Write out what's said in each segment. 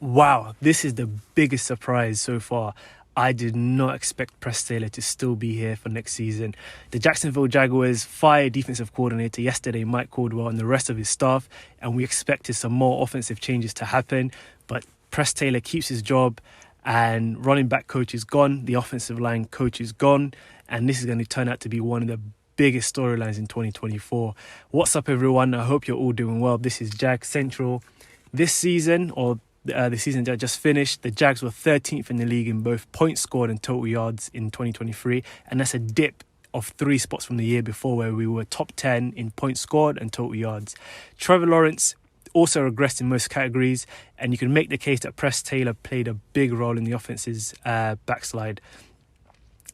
Wow, this is the biggest surprise so far. I did not expect Press Taylor to still be here for next season. The Jacksonville Jaguars fired defensive coordinator yesterday, Mike Cladwell, and the rest of his staff, and we expected some more offensive changes to happen. But Press Taylor keeps his job, and running back coach is gone, the offensive line coach is gone, and this is going to turn out to be one of the biggest storylines in 2024. What's up, everyone? I hope you're all doing well. This is Jag Central. This season, or the season that just finished, the Jags were 13th in the league in both points scored and total yards in 2023, and that's a dip of 3 spots from the year before, where we were top 10 in points scored and total yards. Trevor Lawrence also regressed in most categories, and you can make the case that Press Taylor played a big role in the offense's backslide.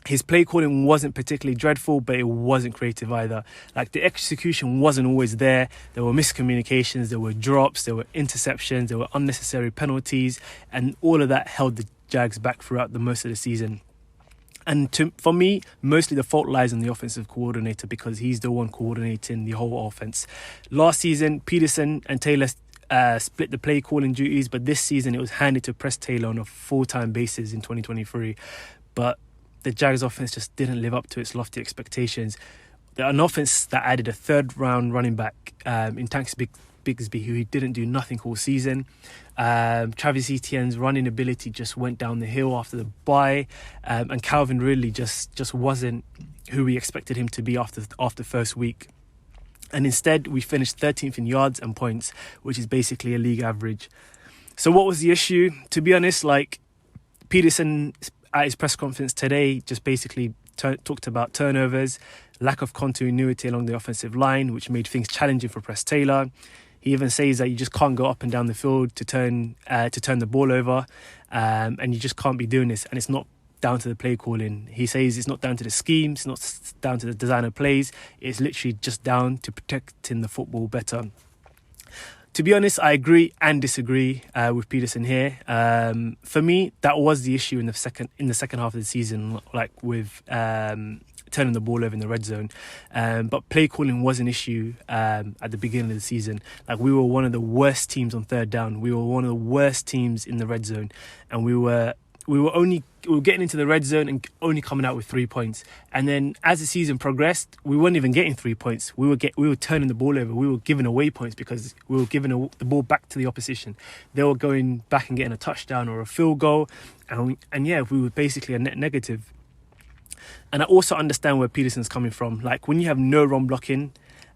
His play calling wasn't particularly dreadful, but it wasn't creative either. Like, the execution wasn't always there. There were miscommunications, there were drops, there were interceptions, there were unnecessary penalties, and all of that held the Jags back throughout the most of the season. And for me, mostly the fault lies on the offensive coordinator, because he's the one coordinating the whole offense. Last season, Peterson and Taylor split the play calling duties, but this season it was handed to Press Taylor on a full-time basis in 2023. But the Jags offense just didn't live up to its lofty expectations. An offense that added a third-round running back in Tanks Bigsby, who didn't do nothing all season. Travis Etienne's running ability just went down the hill after the bye, and Calvin Ridley just wasn't who we expected him to be after first week. And instead, we finished 13th in yards and points, which is basically a league average. So what was the issue? To be honest, Peterson at his press conference today just basically talked about turnovers, lack of continuity along the offensive line, which made things challenging for Press Taylor. He even says that you just can't go up and down the field to turn the ball over, and you just can't be doing this. And it's not down to the play calling. He says it's not down to the schemes, it's not down to the design of plays. It's literally just down to protecting the football better. To be honest, I agree and disagree with Peterson here. For me, that was the issue in the second half of the season, with turning the ball over in the red zone. But play calling was an issue at the beginning of the season. We were one of the worst teams on third down. We were one of the worst teams in the red zone, and we were getting into the red zone and only coming out with 3 points. And then as the season progressed, we weren't even getting 3 points. We were turning the ball over. We were giving away points because we were giving the ball back to the opposition. They were going back and getting a touchdown or a field goal. And we were basically a net negative. And I also understand where Peterson's coming from. When you have no run blocking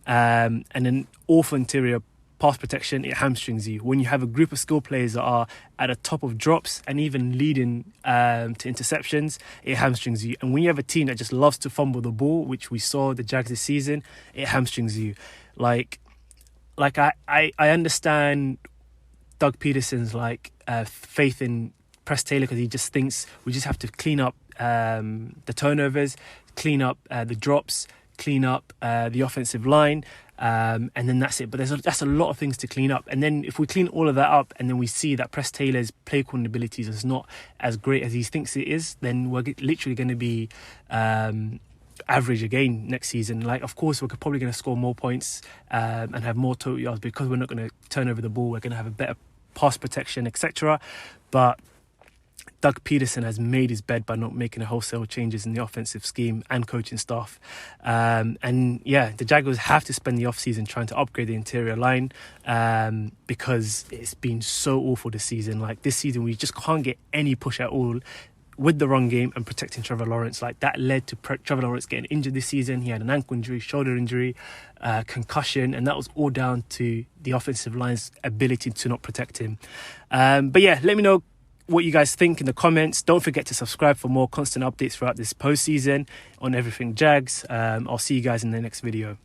and an awful interior pass protection, it hamstrings you. When you have a group of skill players that are at the top of drops and even leading to interceptions, it hamstrings you. And when you have a team that just loves to fumble the ball, which we saw the Jags this season, it hamstrings you. I understand Doug Peterson's faith in Press Taylor, because he just thinks we just have to clean up the turnovers, clean up the drops, clean up the offensive line, and then that's it. But that's a lot of things to clean up. And then if we clean all of that up, and then we see that Press Taylor's play calling abilities is not as great as he thinks it is, then we're literally going to be average again next season. Of course, we're probably going to score more points and have more total yards, because we're not going to turn over the ball. We're going to have a better pass protection, etc. But Doug Peterson has made his bed by not making wholesale changes in the offensive scheme and coaching staff. The Jaguars have to spend the offseason trying to upgrade the interior line because it's been so awful this season. This season, we just can't get any push at all with the run game and protecting Trevor Lawrence. That led to Trevor Lawrence getting injured this season. He had an ankle injury, shoulder injury, concussion, and that was all down to the offensive line's ability to not protect him. Let me know what you guys think in the comments. Don't forget to subscribe for more constant updates throughout this postseason on everything Jags. I'll see you guys in the next video.